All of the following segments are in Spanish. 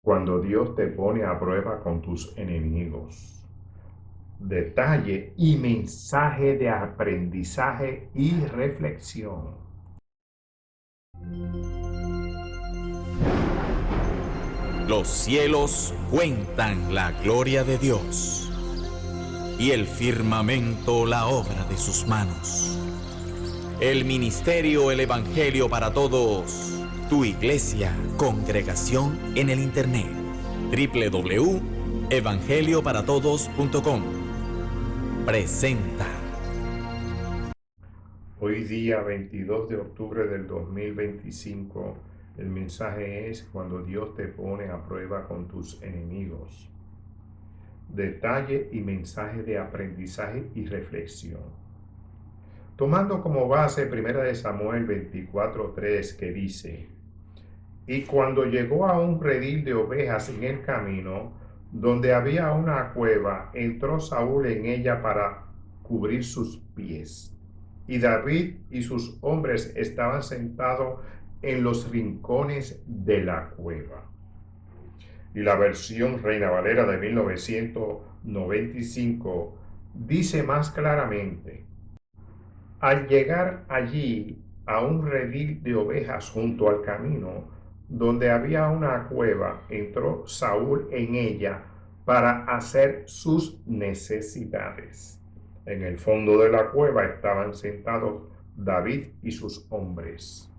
cuando Dios te pone a prueba con tus enemigos. Detalle y mensaje de aprendizaje y reflexión. Los cielos cuentan la gloria de Dios, y el firmamento la obra de sus manos. El ministerio, el Evangelio para Todos, tu iglesia, congregación en el Internet, www.evangelioparatodos.com, presenta. Hoy día 22 de octubre del 2025, el mensaje es cuando Dios te pone a prueba con tus enemigos. Detalle y mensaje de aprendizaje y reflexión. Tomando como base 1 Samuel 24:3 que dice: Y cuando llegó a un redil de ovejas en el camino, donde había una cueva, entró Saúl en ella para cubrir sus pies. Y David y sus hombres estaban sentados en los rincones de la cueva. Y la versión Reina Valera de 1995 dice más claramente: al llegar allí a un redil de ovejas junto al camino, donde había una cueva, entró Saúl en ella para hacer sus necesidades. En el fondo de la cueva estaban sentados David y sus hombres.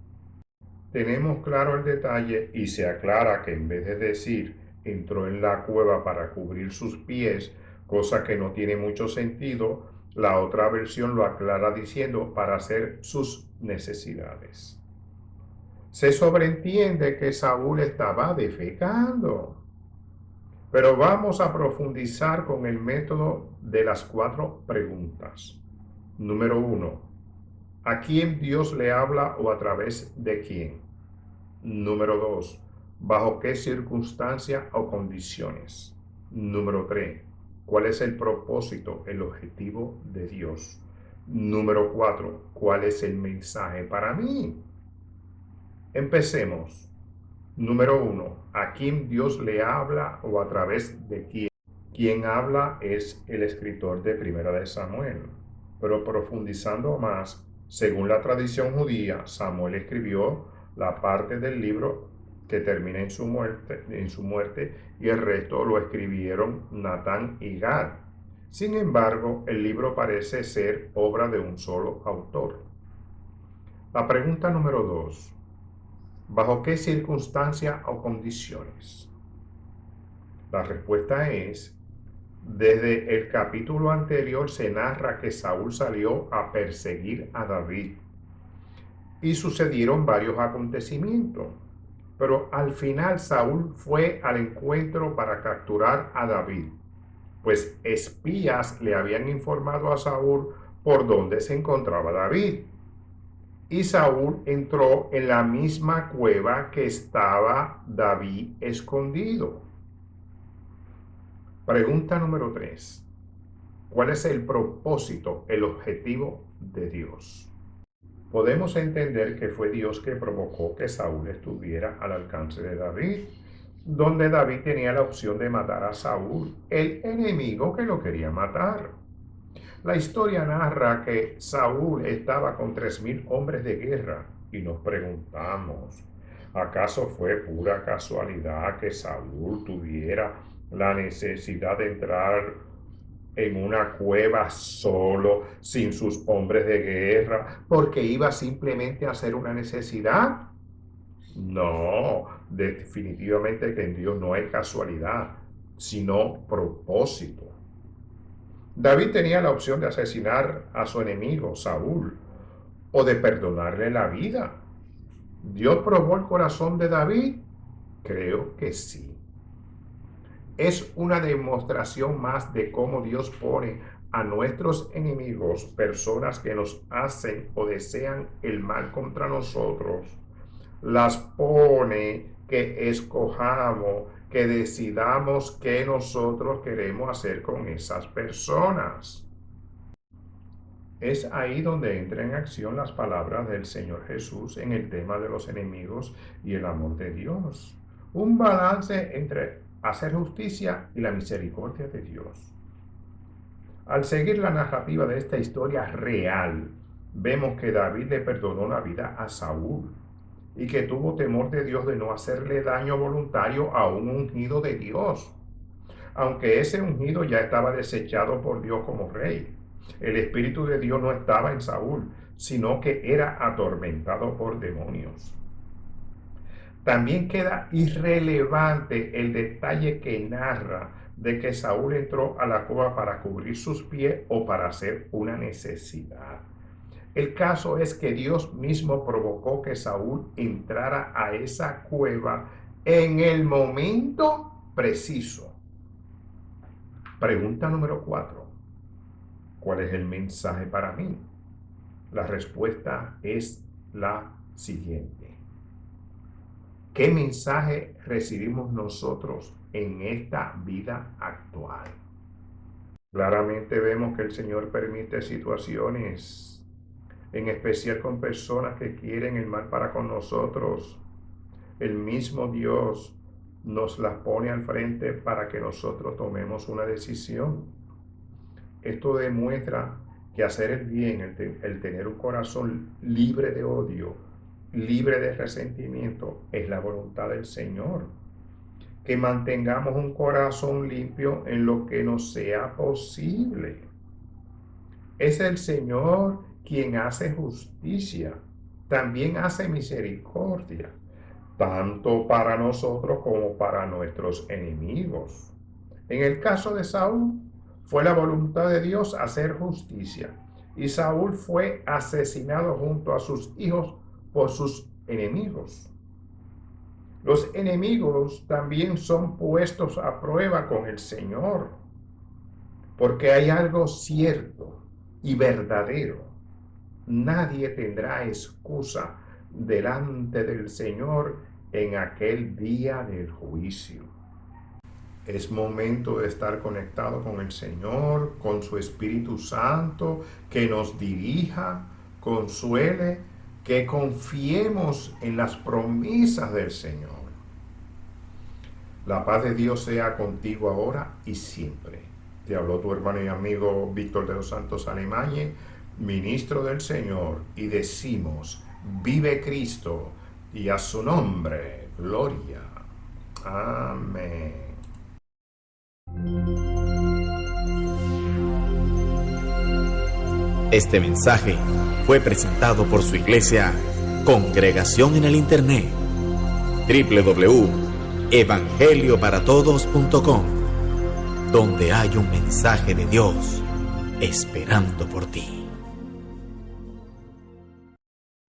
Tenemos claro el detalle y se aclara que en vez de decir entró en la cueva para cubrir sus pies, cosa que no tiene mucho sentido, la otra versión lo aclara diciendo para hacer sus necesidades. Se sobreentiende que Saúl estaba defecando, pero vamos a profundizar con el método de las 4 preguntas. Número 1. ¿A quién Dios le habla o a través de quién? Número 2. ¿Bajo qué circunstancia o condiciones? Número 3. ¿Cuál es el propósito, el objetivo de Dios? Número 4. ¿Cuál es el mensaje para mí? Empecemos. Número 1. ¿A quién Dios le habla o a través de quién? Quien habla es el escritor de Primera de Samuel. Pero profundizando más, según la tradición judía, Samuel escribió la parte del libro que termina en su muerte, y el resto lo escribieron Natán y Gad. Sin embargo, el libro parece ser obra de un solo autor. La pregunta número 2. ¿Bajo qué circunstancia o condiciones? La respuesta es: desde el capítulo anterior se narra que Saúl salió a perseguir a David y sucedieron varios acontecimientos, pero al final Saúl fue al encuentro para capturar a David, pues espías le habían informado a Saúl por dónde se encontraba David. Y Saúl entró en la misma cueva que estaba David escondido. Pregunta número 3. ¿Cuál es el propósito, el objetivo de Dios? Podemos entender que fue Dios que provocó que Saúl estuviera al alcance de David, donde David tenía la opción de matar a Saúl, el enemigo que lo quería matar. La historia narra que Saúl estaba con 3,000 hombres de guerra y nos preguntamos: ¿acaso fue pura casualidad que Saúl tuviera la necesidad de entrar en una cueva solo, sin sus hombres de guerra, porque iba simplemente a hacer una necesidad? No, definitivamente que en Dios no hay casualidad, sino propósito. David tenía la opción de asesinar a su enemigo, Saúl, o de perdonarle la vida. ¿Dios probó el corazón de David? Creo que sí. Es una demostración más de cómo Dios pone a nuestros enemigos, personas que nos hacen o desean el mal contra nosotros, las pone que escojamos, que decidamos qué nosotros queremos hacer con esas personas. Es ahí donde entran en acción las palabras del Señor Jesús en el tema de los enemigos y el amor de Dios. un balance entre hacer justicia y la misericordia de Dios. Al seguir la narrativa de esta historia real, vemos que David le perdonó la vida a Saúl y que tuvo temor de Dios de no hacerle daño voluntario a un ungido de Dios, aunque ese ungido ya estaba desechado por Dios como rey. El Espíritu de Dios no estaba en Saúl, sino que era atormentado por demonios. También queda irrelevante el detalle que narra de que Saúl entró a la cueva para cubrir sus pies o para hacer una necesidad. El caso es que Dios mismo provocó que Saúl entrara a esa cueva en el momento preciso. Pregunta número 4. ¿Cuál es el mensaje para mí? La respuesta es la siguiente. ¿Qué mensaje recibimos nosotros en esta vida actual? Claramente vemos que el Señor permite situaciones, en especial con personas que quieren el mal para con nosotros. El mismo Dios nos las pone al frente para que nosotros tomemos una decisión. Esto demuestra que hacer el bien, el tener un corazón libre de odio, libre de resentimiento, es la voluntad del Señor. Que mantengamos un corazón limpio en lo que nos sea posible. Es el Señor quien hace justicia, también hace misericordia, tanto para nosotros como para nuestros enemigos. En el caso de Saúl, fue la voluntad de Dios hacer justicia, y Saúl fue asesinado junto a sus hijos por sus enemigos. Los enemigos también son puestos a prueba con el Señor, porque hay algo cierto y verdadero. Nadie tendrá excusa delante del Señor en aquel día del juicio. Es momento de estar conectado con el Señor, con su Espíritu Santo, que nos dirija, consuele, que confiemos en las promesas del Señor. La paz de Dios sea contigo ahora y siempre. Te habló tu hermano y amigo Víctor de los Santos Alemañe, ministro del Señor, y decimos, vive Cristo, y a su nombre, gloria. Amén. Este mensaje fue presentado por su iglesia Congregación en el Internet, www.evangelioparatodos.com, donde hay un mensaje de Dios esperando por ti.